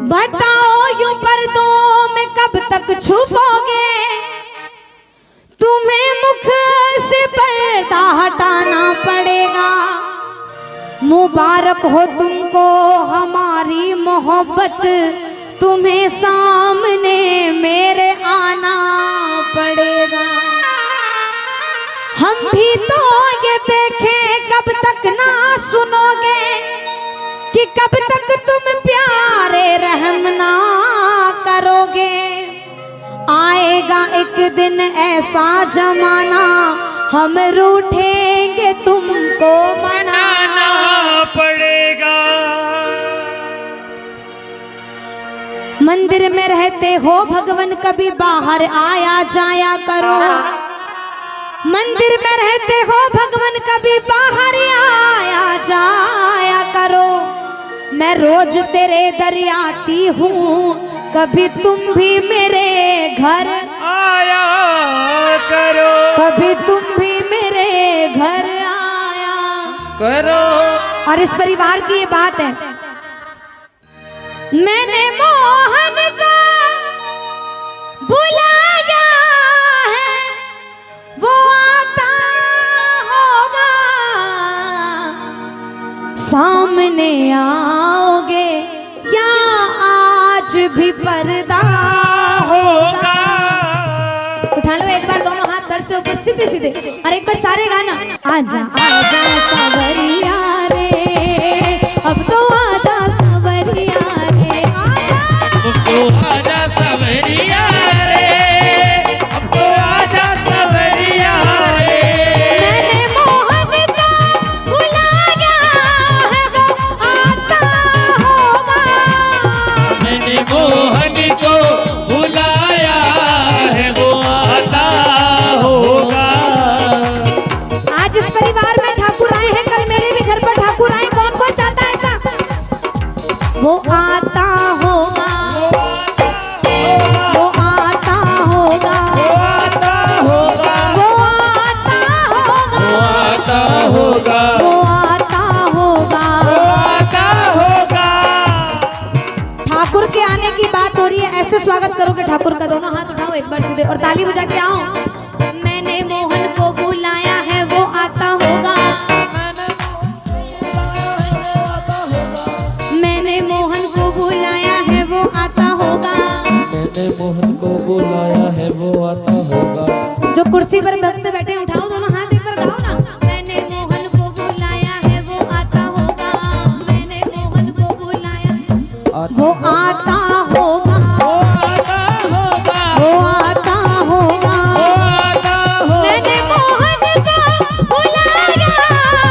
बताओ यूं पर्दों में कब तक छुपोगे, तुम्हें मुख से पर्दा हटाना पड़ेगा। मुबारक हो तुमको हमारी मोहब्बत, तुम्हें सामने मेरे आना पड़ेगा। हम भी तो ये देखें कब तक ना सुनोगे, कि कब तक तुम प्यारे रहम ना करोगे। आएगा एक दिन ऐसा जमाना, हम रूठेंगे तुमको मनाना पड़ेगा। मंदिर में रहते हो भगवान, कभी बाहर आया जाया करो। मंदिर में रहते हो भगवान, कभी बाहर आया जाया करो। मैं रोज तेरे दर आती हूँ, कभी तुम भी मेरे घर आया करो। कभी तुम भी मेरे घर आया करो। और इस परिवार की ये बात है, मैंने मोहन को बुलाया है, वो आता होगा। सामने आओगे या आज भी पर्दा होगा। उठा लो एक बार दोनों हाथ सर से ऊपर सीधे सीधे, और एक बार सारे गाना। आजा आजा सवरिया रे, अब तो आजा सवरिया रे, आजा अब तो आजा सवरिया रे, अब तो आजा सवरिया रे। मैंने मोहन को बुलाया है, वो आता होगा। मैंने मोहन को बुलाया है, वो आता होगा। आज इस परिवार में ठाकुर आए हैं, कल मेरे भी घर पर ठाकुर आए। कौन कौन चाहता है ऐसा? वो आता होगा, वो आता होगा, वो आता होगा, वो आता होगा, वो आता होगा, वो आता होगा। वो आता होगा। ठाकुर के आने की बात हो रही है, ऐसे स्वागत करोगे ठाकुर का। दोनों हाथ उठाओ एक बार सीधे और ताली बजा के आओ। मैंने मोहन को बुलाया है, वो आता होगा। मैंने मोहन को बुलाया है, वो आता होगा। मैंने मोहन को बुलाया है, वो आता होगा। जो कुर्सी पर भक्त बैठे हैं, उठाओ दोनों हाथ, एक बार गाओ ना। मैंने मोहन को बुलाया है, वो आता होगा। मैंने मोहन को बुलाया, वो आता होगा, वो आता होगा, वो आता होगा। वो आता होगा। मैंने मोहन को बुलाया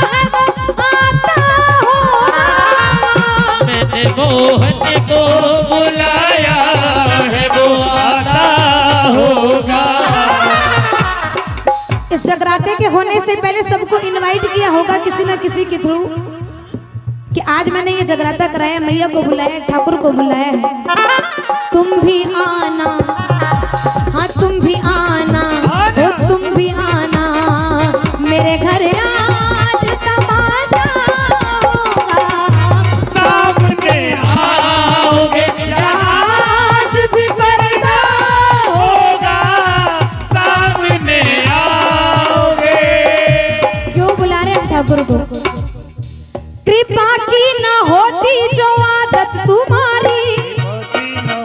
है, वो आता होगा। मैंने मोहन को बुलाया है, वो आता होगा। इस जगराते के होने से पहले सबको इनवाइट किया होगा किसी न किसी के थ्रू, कि आज मैंने ये जगराता कराया, मैया को बुलाया, ठाकुर को बुलाया है। तुम भी आना, हाँ तुम भी आना, हो तुम भी आना मेरे घर। आज तमाशा होगा, सामने आओगे, आज भी पर्दा होगा। सामने आओगे। क्यों बुला रहे हैं ठाकुर को? कृपा की न होती जो आदत तुम्हारी,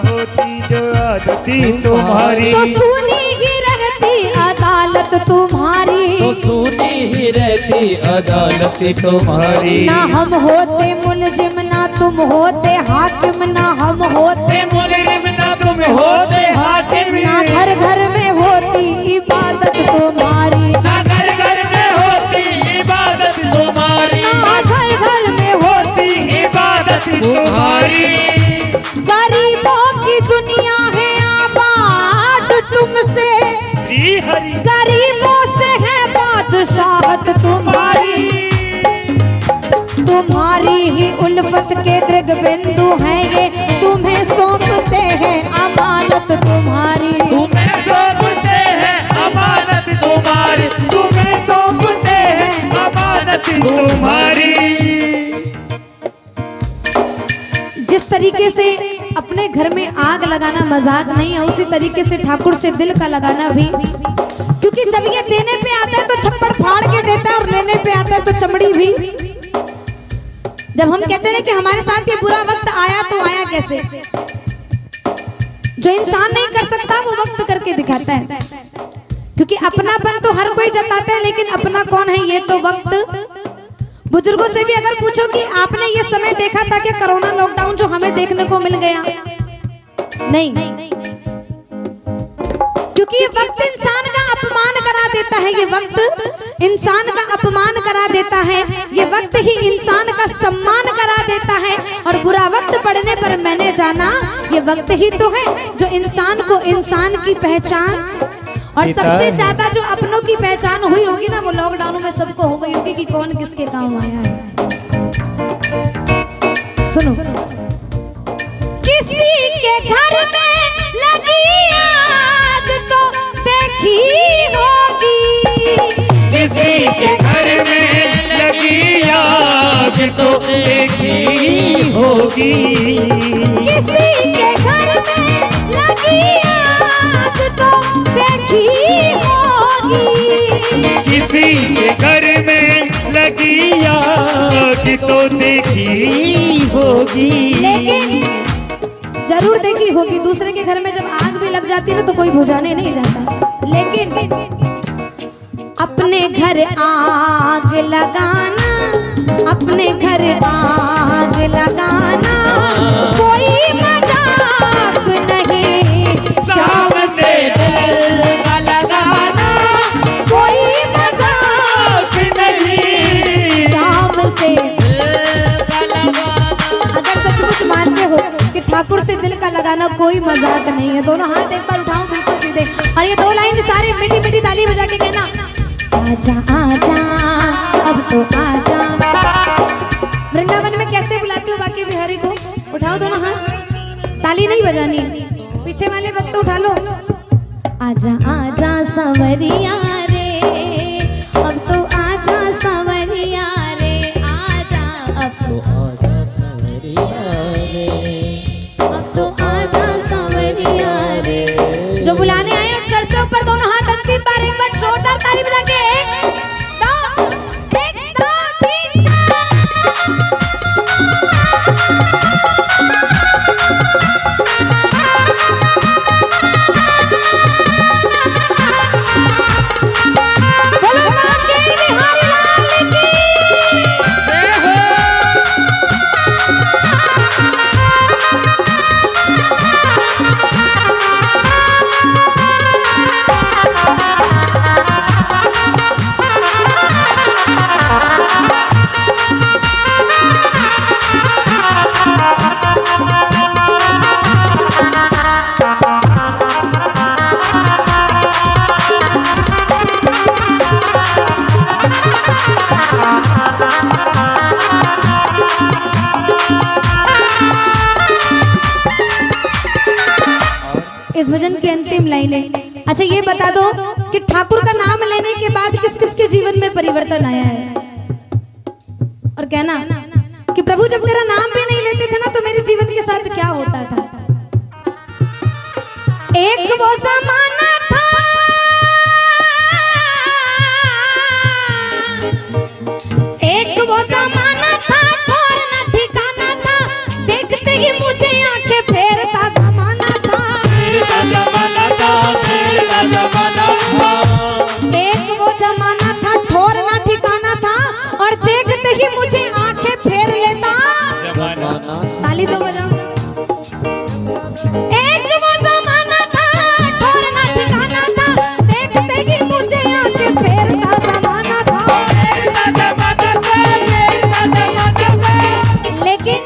होती जो आदती तुम्हारी, तो सुनी ही रहती अदालत तुम्हारी। तो सुनी ही रहती अदालत तुम्हारी। ना हम होते मुलजिम, ना तुम होते हाकिम, ना हम होते मुजरिम, ना तुम होते हाकिम। ना घर घर में होती इबादत तुम्हारी, ना घर घर में होती इबादत तुम्हारी, ना घर घर में होती इबादत तुम्हारी। गरीबों की दुनिया है आबाद तुमसे, श्री हरि गरीबों से है बादशाहत तुम्हारी। तुम्हारी ही उल्फत के दृग बिंदु है ये, तुम्हें सौंपते हैं अमानत तुम्हारी। तुम्हें सौंपते हैं अमानत तुम्हारी, तुम्हें सौंपते हैं अमानत तुम्हारी। तरीके से अपने घर में आग लगाना मजाक नहीं है, उसी तरीके से ठाकुर से दिल का लगाना भी। क्योंकि जब ये देने पे आता है तो छप्पड़ फाड़ के देता है और लेने पे आता है तो चमड़ी भी। जब हम कहते हैं कि हमारे साथ ये बुरा वक्त आया तो आया कैसे, जो इंसान नहीं कर सकता वो वक्त करके दिखाता है। क्योंकि अपनापन तो हर कोई जताता है, लेकिन अपना कौन है ये तो वक्त। बुजुर्गों से भी अगर पूछो कि आपने ये समय देखा था कि कोरोना लॉकडाउन जो हमें देखने को मिल गया, नहीं, क्योंकि ये वक्त इंसान का अपमान करा देता है। ये वक्त इंसान का अपमान करा देता है, ये वक्त ही इंसान का सम्मान करा देता है। और बुरा वक्त पड़ने पर मैंने जाना ये वक्त ही तो है जो इंसान को इंसान की पहचान, और सबसे ज्यादा जो अपनों की पहचान हुई होगी ना वो लॉकडाउन में सबको हो गई होगी कि कौन किसके काम आया है। सुनो, किसी के घर में लगी आग तो देखी होगी, किसी के घर में लगी आग तो देखी होगी, किसी के घर में लगी आग तो देखी होगी, किसी के घर में लगी आग तो देखी होगी। लेकिन जरूर देखी होगी, दूसरे के घर में जब आग भी लग जाती है ना तो कोई बुझाने नहीं जाता। लेकिन अपने घर आग लगाना, अपने घर आग लगाना कोई मजाक नहीं। शाम से दिल का लगाना कोई मजाक नहीं, शाम से। दिल का लगाना। अगर सचमुच मानते हो कि ठाकुर से दिल का लगाना कोई मजाक नहीं है, दोनों हाथ एक बार उठाओ बिल्कुल सीधे, और ये दो लाइन सारे मीठी मीठी ताली बजा के कहना, आजा आजा अब तो आजा। वृंदावन में कैसे बुलाती हो बाकी बिहारी को? उठाओ दोनों हाथ, ताली नहीं बजानी, पीछे वाले वक्त उठा लो। आजा आजा सवरिया रे, अब तो आजा सवरिया रे, आजा अब तो आजा सवरिया रे, अब तो आजा सवरिया रे। जो बुलाने आए उठ सर से ऊपर दोनों हाथ अंतिम बार एक बार जोरदार ताली बजा के, एक दो तीन चार। बोलो मां के बिहारी लाल की। इस भजन की अंतिम लाइनें। अच्छा ये बता दो कि ठाकुर का नाम लेने के बाद किस किस के जीवन में परिवर्तन आया है? और कहना कि प्रभु जब तेरा नाम भी नहीं लेते थे ना तो मेरे जीवन के साथ क्या होता था। एक वो जमाना था, एक वो जमाना था, ठौर न ठिकाना था, देखते ही मुझे आंखें फेरता जमाना था। एक वो जमाना था, ठौर ना ठिकाना था, और देखते ही मुझे आंखें फेर लेता। ताली दो बजाओ। एक वो जमाना था, ठौर ना ठिकाना था, देखते ही मुझे आंखें फेरता जमाना था। लेकिन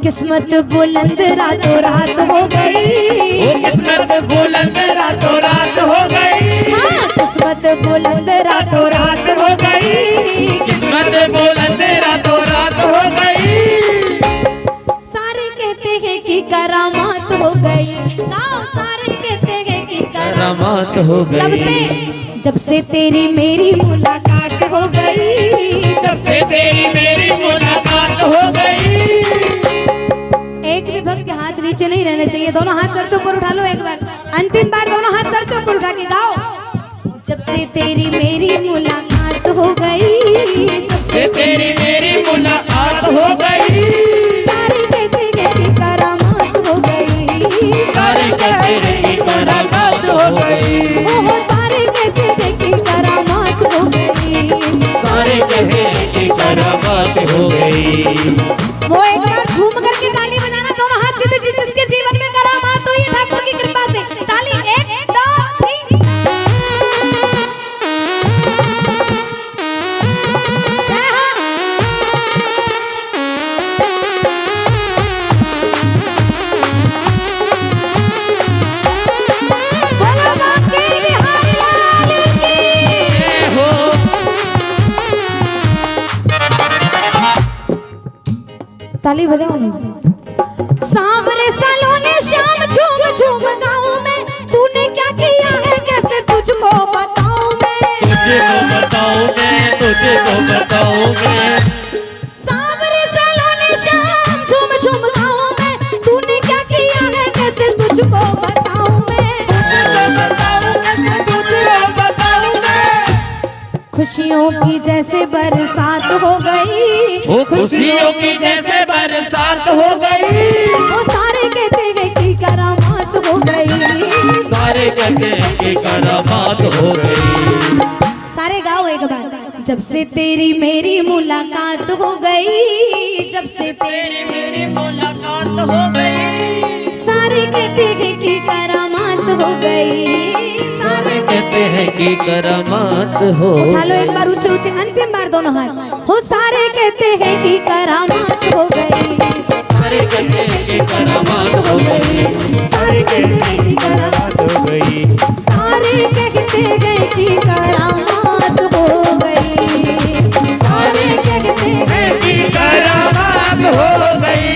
किस्मत बुलंद रातों रात हो गई, किस्मत बुलंद रातों रात हो गई, हाँ किस्मत बुलंद रातों रात हो गई, किस्मत बुलंद रातों रात हो गई। सारे कहते हैं कि करामात हो गई, गाँव सारे कहते हैं कि करामात हो कब से? जब से तेरी मेरी मुलाकात हो गई, जब से तेरी मेरी मुलाकात हो गई। एक हाथ नीचे नहीं रहने चाहिए, दोनों हाथ सर से ऊपर उठा लो एक बार, अंतिम बार दोनों हाथ सर से ऊपर उठा के गाओ। जब से तेरी मेरी मुलाकात हो गई, जब से तेरी मेरी मुलाकात हो गई, सारी कहते कहती करामात हो गई, सारे कहते हैं कि करामात हो गई, हो सारे कहते कहती करामात हो गई, सारे कहते हैं कि करामात हो गई। वो एक बार झूम करके ताली बजाना, दोनों हाथ सीधे, जिसके जीवन में करामात हुई ठाकुर की कृपा से। ताली 1 2 3। जय हो। बोलो बांके बिहारी लाल की। जय हो। ताली बजाओ ना। सांवरे सालों ने शाम झूम झूम गाँव में, तूने क्या किया है कैसे तुझको बताऊं मैं, तुझको बताऊं मैं, तुझको बताऊं मैं, सांवरे सालों ने शाम झूम झूम गाँव में, तूने क्या किया है कैसे तुझको बताऊं मैं, तुझको बताऊं कैसे तुझको बताऊं मैं। खुशियों की जैसे बरसात हो गई, वो खुशियों की जैसे बरसात हो गई, वो सारे कहते हैं कि करामात हो गई, सारे कहते हैं कि करामात हो गई। सारे गाओ एक बार। जब से तेरी मेरी मुलाकात हो गई, जब से तेरी मेरी मुलाकात हो गई, सारे कहते हैं कि करामात हो गई, सारे कहते हैं कि करामात हो। उठा लो एक बार ऊंचे ऊंचे, अंतिम बार दोनों हाथ। हो सारे कहते हैं कि करामात हो गई, सारे कहते हैं कि करामात हो गई, सारे कहते हैं कि करामात हो गई, सारे कहते हैं कि करामात हो गई, सारे कहते हैं कि करामात हो गई।